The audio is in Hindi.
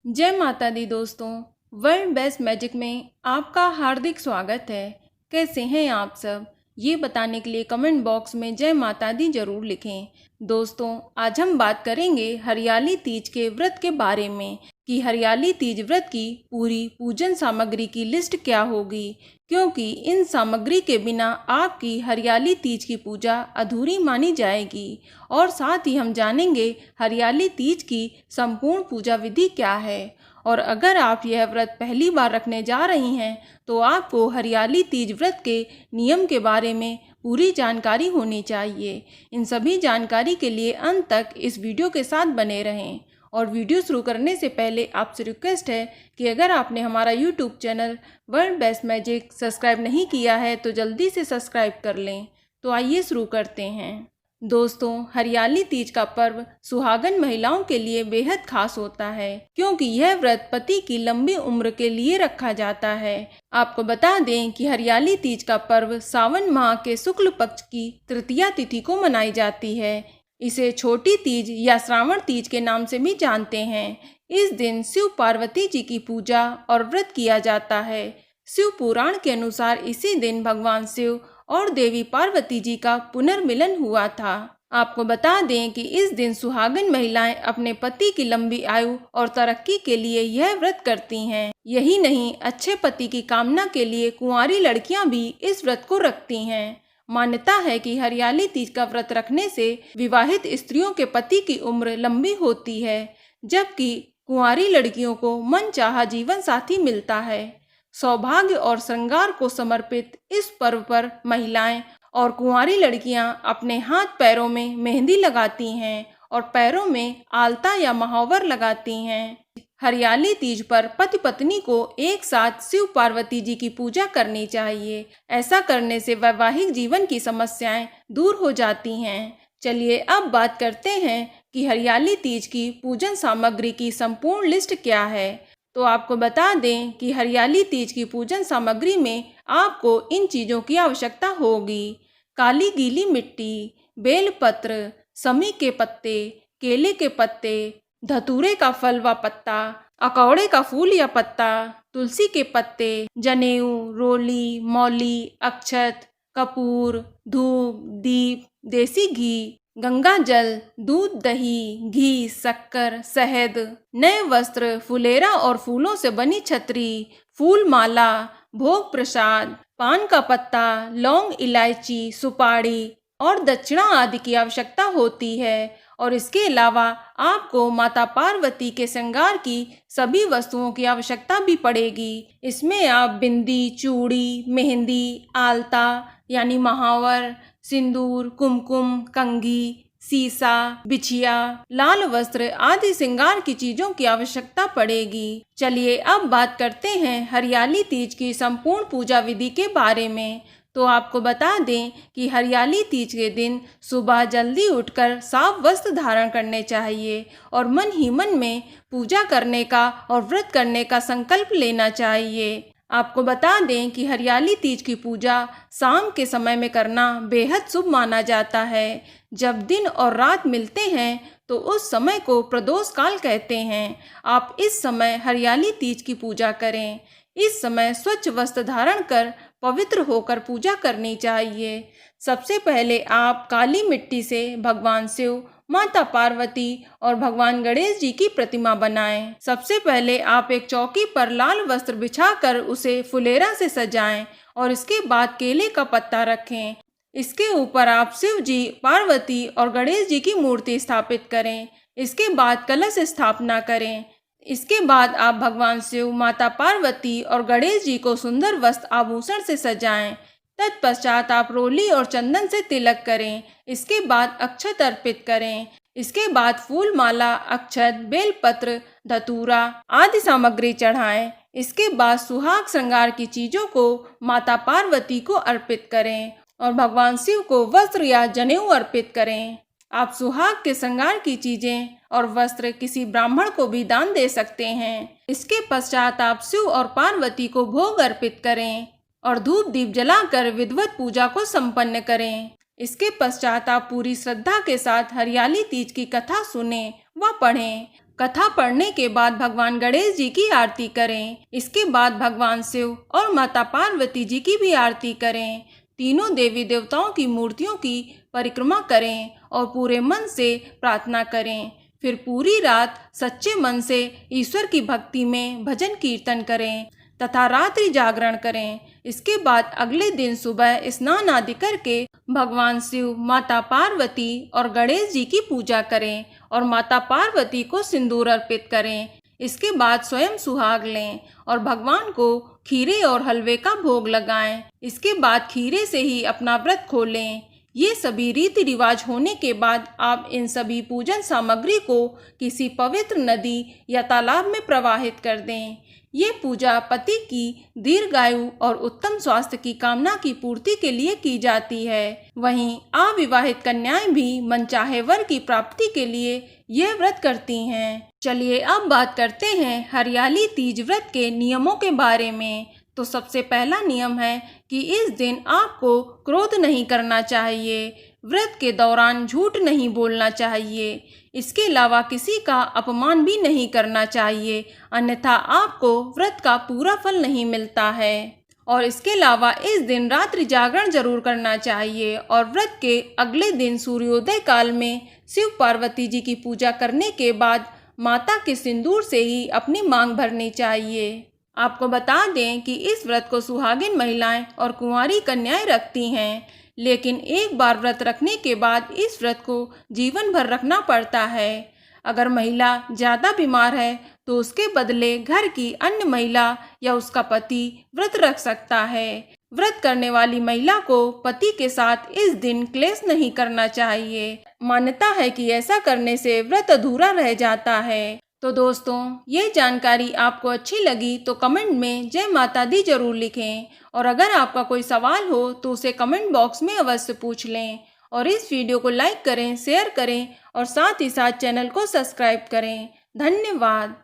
जय माता दी दोस्तों। वर्ल्ड बेस्ट मैजिक में आपका हार्दिक स्वागत है। कैसे हैं आप सब, ये बताने के लिए कमेंट बॉक्स में जय माता दी जरूर लिखें। दोस्तों, आज हम बात करेंगे हरियाली तीज के व्रत के बारे में कि हरियाली तीज व्रत की पूरी पूजन सामग्री की लिस्ट क्या होगी, क्योंकि इन सामग्री के बिना आपकी हरियाली तीज की पूजा अधूरी मानी जाएगी। और साथ ही हम जानेंगे हरियाली तीज की संपूर्ण पूजा विधि क्या है। और अगर आप यह व्रत पहली बार रखने जा रही हैं तो आपको हरियाली तीज व्रत के नियम के बारे में पूरी जानकारी होनी चाहिए। इन सभी जानकारी के लिए अंत तक इस वीडियो के साथ बने रहें। और वीडियो शुरू करने से पहले आपसे रिक्वेस्ट है कि अगर आपने हमारा YouTube channel world best magic subscribe नहीं किया है तो जल्दी से सब्सक्राइब कर लें। तो आइए शुरू करते हैं। दोस्तों, हरियाली तीज का पर्व सुहागन महिलाओं के लिए बेहद खास होता है, क्योंकि यह व्रत पति की लंबी उम्र के लिए रखा जाता है। आपको बता दें कि हरियाली तीज का पर्व सावन माह के शुक्ल पक्ष की तृतीया तिथि को मनाई जाती है। इसे छोटी तीज या श्रावण तीज के नाम से भी जानते हैं। इस दिन शिव पार्वती जी की पूजा और व्रत किया जाता है। शिव पुराण के अनुसार इसी दिन भगवान शिव और देवी पार्वती जी का पुनर्मिलन हुआ था। आपको बता दें कि इस दिन सुहागन महिलाएं अपने पति की लंबी आयु और तरक्की के लिए यह व्रत करती हैं। यही नहीं, अच्छे पति की कामना के लिए कुंवारी लड़कियां भी इस व्रत को रखती हैं। मान्यता है कि हरियाली तीज का व्रत रखने से विवाहित स्त्रियों के पति की उम्र लंबी होती है, जबकि कुंवारी लड़कियों को मनचाहा जीवन साथी मिलता है। सौभाग्य और श्रृंगार को समर्पित इस पर्व पर महिलाएं और कुंवारी लड़कियां अपने हाथ पैरों में मेहंदी लगाती हैं और पैरों में आलता या महावर लगाती हैं। हरियाली तीज पर पति पत्नी को एक साथ शिव पार्वती जी की पूजा करनी चाहिए। ऐसा करने से वैवाहिक जीवन की समस्याएं दूर हो जाती हैं। चलिए अब बात करते हैं कि हरियाली तीज की पूजन सामग्री की संपूर्ण लिस्ट क्या है। तो आपको बता दें कि हरियाली तीज की पूजन सामग्री में आपको इन चीज़ों की आवश्यकता होगी: काली गीली मिट्टी, बेलपत्र, समी के पत्ते, केले के पत्ते, धतूरे का फल व पत्ता, अकौड़े का फूल या पत्ता, तुलसी के पत्ते, जनेऊ, रोली, मौली, अक्षत, कपूर, धूप, दीप, देसी घी, गंगा जल, दूध, दही, घी, शक्कर, शहद, नए वस्त्र, फुलेरा और फूलों से बनी छतरी, फूल माला, भोग प्रसाद, पान का पत्ता, लौंग, इलायची, सुपारी और दक्षिणा आदि की आवश्यकता होती है। और इसके अलावा आपको माता पार्वती के श्रृंगार की सभी वस्तुओं की आवश्यकता भी पड़ेगी। इसमें आप बिंदी, चूड़ी, मेहंदी, आलता यानी महावर, सिंदूर, कुमकुम, कंघी, सीसा, बिछिया, लाल वस्त्र आदि श्रृंगार की चीजों की आवश्यकता पड़ेगी। चलिए अब बात करते हैं हरियाली तीज की संपूर्ण पूजा विधि के बारे में। तो आपको बता दें कि हरियाली तीज के दिन सुबह जल्दी उठकर साफ वस्त्र धारण करने चाहिए और मन ही मन में पूजा करने का और व्रत करने का संकल्प लेना चाहिए। आपको बता दें कि हरियाली तीज की पूजा शाम के समय में करना बेहद शुभ माना जाता है। जब दिन और रात मिलते हैं तो उस समय को प्रदोष काल कहते हैं। आप इस समय हरियाली तीज की पूजा करें। इस समय स्वच्छ वस्त्र धारण कर पवित्र होकर पूजा करनी चाहिए। सबसे पहले आप काली मिट्टी से भगवान शिव, माता पार्वती और भगवान गणेश जी की प्रतिमा बनाएं। सबसे पहले आप एक चौकी पर लाल वस्त्र बिछाकर उसे फुलेरा से सजाएं और इसके बाद केले का पत्ता रखें। इसके ऊपर आप शिव जी, पार्वती और गणेश जी की मूर्ति स्थापित करें। इसके बाद कलश स्थापना करें। इसके बाद आप भगवान शिव, माता पार्वती और गणेश जी को सुंदर वस्त्र आभूषण से सजाएं। तत्पश्चात आप रोली और चंदन से तिलक करें। इसके बाद अक्षत अर्पित करें। इसके बाद फूल माला, अक्षत, बेलपत्र, धतूरा आदि सामग्री चढ़ाएं। इसके बाद सुहाग श्रृंगार की चीजों को माता पार्वती को अर्पित करें और भगवान शिव को वस्त्र या जनेऊ अर्पित करें। आप सुहाग के श्रृंगार की चीजें और वस्त्र किसी ब्राह्मण को भी दान दे सकते हैं। इसके पश्चात आप शिव और पार्वती को भोग अर्पित करें और धूप दीप जलाकर विधिवत पूजा को संपन्न करें। इसके पश्चात आप पूरी श्रद्धा के साथ हरियाली तीज की कथा सुने व पढ़ें। कथा पढ़ने के बाद भगवान गणेश जी की आरती करें। इसके बाद भगवान शिव और माता पार्वती जी की भी आरती करें। तीनों देवी देवताओं की मूर्तियों की परिक्रमा करें और पूरे मन से प्रार्थना करें। फिर पूरी रात सच्चे मन से ईश्वर की भक्ति में भजन कीर्तन करें तथा रात्रि जागरण करें। इसके बाद अगले दिन सुबह स्नान आदि करके भगवान शिव, माता पार्वती और गणेश जी की पूजा करें और माता पार्वती को सिंदूर अर्पित करें। इसके बाद स्वयं सुहाग लें और भगवान को खीरे और हलवे का भोग लगाएं। इसके बाद खीरे से ही अपना व्रत खोलें। ये सभी रीति रिवाज होने के बाद आप इन सभी पूजन सामग्री को किसी पवित्र नदी या तालाब में प्रवाहित कर दें। ये पूजा पति की दीर्घायु और उत्तम स्वास्थ्य की कामना की पूर्ति के लिए की जाती है। वहीं अविवाहित कन्याएं भी मनचाहे वर की प्राप्ति के लिए ये व्रत करती हैं। चलिए अब बात करते हैं हरियाली तीज व्रत के नियमों के बारे में। तो सबसे पहला नियम है कि इस दिन आपको क्रोध नहीं करना चाहिए। व्रत के दौरान झूठ नहीं बोलना चाहिए। इसके अलावा किसी का अपमान भी नहीं करना चाहिए, अन्यथा आपको व्रत का पूरा फल नहीं मिलता है। और इसके अलावा इस दिन रात्रि जागरण जरूर करना चाहिए और व्रत के अगले दिन सूर्योदय काल में शिव पार्वती जी की पूजा करने के बाद माता के सिंदूर से ही अपनी मांग भरनी चाहिए। आपको बता दें कि इस व्रत को सुहागिन महिलाएं और कुंवारी कन्याएं रखती हैं, लेकिन एक बार व्रत रखने के बाद इस व्रत को जीवन भर रखना पड़ता है। अगर महिला ज़्यादा बीमार है तो उसके बदले घर की अन्य महिला या उसका पति व्रत रख सकता है। व्रत करने वाली महिला को पति के साथ इस दिन क्लेश नहीं करना चाहिए। मान्यता है कि ऐसा करने से व्रत अधूरा रह जाता है। तो दोस्तों, ये जानकारी आपको अच्छी लगी तो कमेंट में जय माता दी जरूर लिखें और अगर आपका कोई सवाल हो तो उसे कमेंट बॉक्स में अवश्य पूछ लें और इस वीडियो को लाइक करें, शेयर करें और साथ ही साथ चैनल को सब्सक्राइब करें। धन्यवाद।